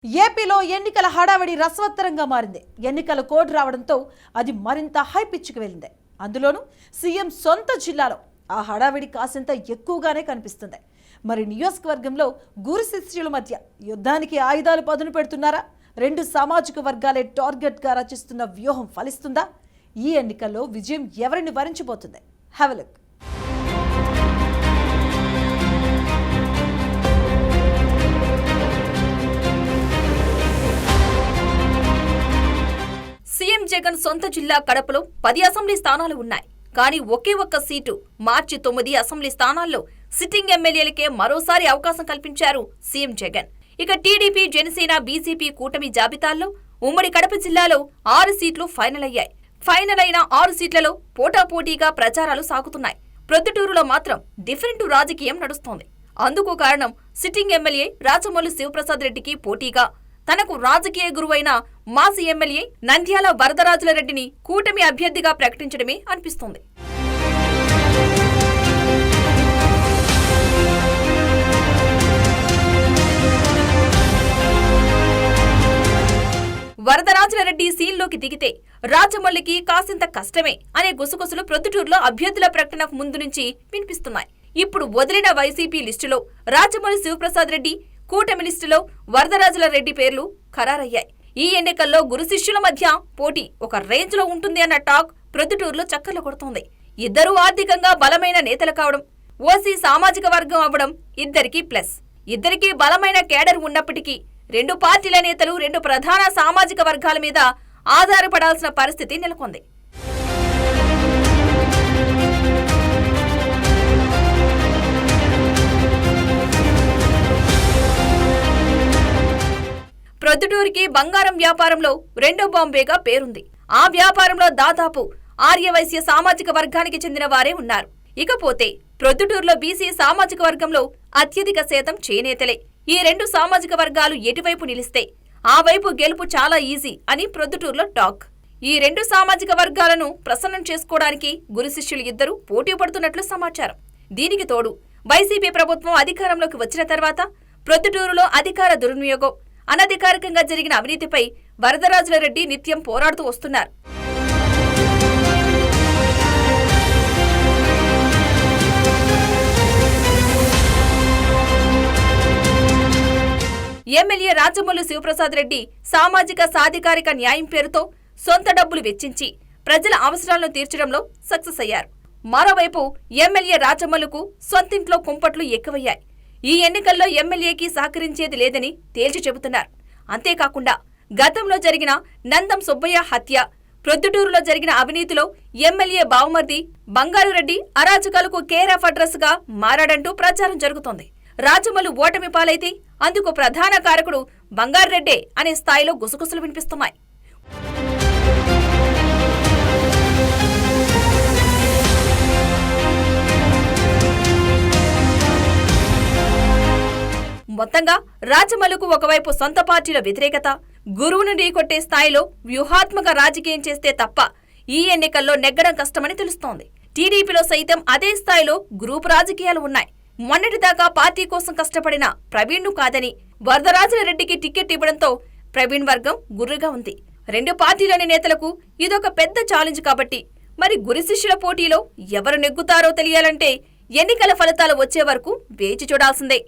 ఏపీలో ఎన్నికల హడావిడి రసవత్తరంగా మారింది. ఎన్నికల కోడ్ రావడంతో అది మరింత హై పిచ్కి వెళ్ళింది. అందులోనూ సీఎం సొంత జిల్లాలో ఆ హడావిడి కాసింత ఎక్కువగానే కనిపిస్తుంది. మరి నియోజకవర్గంలో గురు శిష్యుల మధ్య యుద్ధానికి ఆయుధాలు పదును పెడుతున్నారా? రెండు సామాజిక వర్గాలే టార్గెట్గా రచిస్తున్న వ్యూహం ఫలిస్తుందా? ఈ ఎన్నికల్లో విజయం ఎవరిని వరించబోతుంది? Have a look. CM Jagan సొంత జిల్లా కడపలో 10 అసెంబ్లీ స్థానాలు ఉన్నాయి. కానీ ఒకే ఒక్క సీటు మార్చి 9 అసెంబ్లీ స్థానాల్లో సిట్టింగ్ ఎమ్మెల్యేలకే మరోసారి అవకాశం కల్పించారు సీఎం జగన్. ఇక టీడీపీ, జనసేన, బీజేపీ కూటమి జాబితాల్లో ఉమ్మడి కడప జిల్లాలో 6 సీట్లు ఫైనల్ అయ్యాయి. ఫైనల్ అయిన 6 సీట్లలో పోటాపోటీగా ప్రచారాలు సాగుతున్నాయి. ప్రొద్దుటూరులో మాత్రం డిఫరెంట్ రాజకీయం నడుస్తోంది. అందుకు కారణం సిట్టింగ్ ఎమ్మెల్యే రాచమల్లు శివప్రసాద్ రెడ్డికి పోటీగా తనకు రాజకీయ గురువైన మాజీ ఎమ్మెల్యే నంద్యాల వరదరాజుల రెడ్డిని కూటమి అభ్యర్థిగా ప్రకటించడమే అనిపిస్తోంది. వరదరాజుల రెడ్డి సీన్లోకి దిగితే రాజమల్లికి కాసింత కష్టమే అనే గుసగుసలు ప్రొద్దుటూరులో అభ్యర్థుల ప్రకటనకు ముందు నుంచి వినిపిస్తున్నాయి. ఇప్పుడు వదిలిన వైసీపీ లిస్టులో రాచమల్లి శివప్రసాద్ రెడ్డి, కూటమి లిస్టులో వరదరాజుల రెడ్డి పేర్లు ఖరారయ్యాయి. ఈ ఎన్నికల్లో గురు శిష్యుల మధ్య పోటీ ఒక రేంజ్ లో ఉంటుంది అన్న టాక్ ప్రొద్దుటూరులో చక్కర్లు కొడుతోంది. ఇద్దరూ ఆర్థికంగా బలమైన నేతలు కావడం, ఓసీ సామాజిక వర్గం అవ్వడం ఇద్దరికీ ప్లస్. ఇద్దరికీ బలమైన కేడర్ ఉన్నప్పటికీ రెండు పార్టీల నేతలు రెండు ప్రధాన సామాజిక వర్గాల మీద ఆధారపడాల్సిన పరిస్థితి నెలకొంది. ప్రొద్దుటూరుకి బంగారం వ్యాపారంలో రెండో బాంబేగా పేరుంది. ఆ వ్యాపారంలో దాదాపు ఆర్యవైశ్య సామాజిక వర్గానికి చెందిన వారే ఉన్నారు. ఇకపోతే ప్రొద్దుటూరులో బీసీ సామాజిక వర్గంలో అత్యధిక శాతం చేనేతలే. ఈ రెండు సామాజిక వర్గాలు ఎటువైపు నిలిస్తే ఆ వైపు గెలుపు చాలా ఈజీ అని ప్రొద్దుటూరులో టాక్. ఈ రెండు సామాజిక వర్గాలను ప్రసన్నం చేసుకోవడానికి గురు శిష్యులు ఇద్దరు పోటీ పడుతున్నట్లు సమాచారం. దీనికి తోడు వైసీపీ ప్రభుత్వం అధికారంలోకి వచ్చిన తర్వాత ప్రొద్దుటూరులో అధికార దుర్వినియోగం, అనధికారికంగా జరిగిన అవినీతిపై వరదరాజుల రెడ్డి నిత్యం పోరాడుతూ వస్తున్నారు. ఎమ్మెల్యే రాచమల్లు శివప్రసాద్ రెడ్డి సామాజిక సాధికారిక న్యాయం పేరుతో సొంత డబ్బులు వెచ్చించి ప్రజల అవసరాలను తీర్చడంలో సక్సెస్ అయ్యారు. మరోవైపు ఎమ్మెల్యే రాచమల్లుకు సొంతింట్లో కుంపట్లు ఎక్కువయ్యాయి. ఈ ఎన్నికల్లో ఎమ్మెల్యేకి సహకరించేది లేదని తేల్చి చెబుతున్నారు. అంతేకాకుండా గతంలో జరిగిన నందం సుబ్బయ్య హత్య, ప్రొద్దుటూరులో జరిగిన అవినీతిలో ఎమ్మెల్యే బావమర్ది బంగారురెడ్డి అరాచకాలకు కేర్ ఆఫ్ అడ్రస్ గా మారాడంటూ ప్రచారం జరుగుతోంది. రాజమల్లు ఓటమి పాలైతే అందుకు ప్రధాన కారకుడు బంగారురెడ్డే అనే స్థాయిలో గుసగుసలు వినిపిస్తున్నాయి. మొత్తంగా రాచమల్లుకు ఒకవైపు సొంత పార్టీల వ్యతిరేకత, గురువును ఢీకొట్టే స్థాయిలో వ్యూహాత్మక రాజకీయం చేస్తే తప్ప ఈ ఎన్నికల్లో నెగ్గడం కష్టమని తెలుస్తోంది. టీడీపీలో సైతం అదే స్థాయిలో గ్రూపు రాజకీయాలు ఉన్నాయి. మొన్నటిదాకా పార్టీ కోసం కష్టపడిన ప్రవీణ్ను కాదని వరదరాజుల రెడ్డికి టికెట్ ఇవ్వడంతో ప్రవీణ్ వర్గం గుర్రుగా ఉంది. రెండు పార్టీలోని నేతలకు ఇదొక పెద్ద ఛాలెంజ్ కాబట్టి మరి గురు శిష్యుల పోటీలో ఎవరు నెగ్గుతారో తెలియాలంటే ఎన్నికల ఫలితాలు వచ్చే వరకు వేచి చూడాల్సిందే.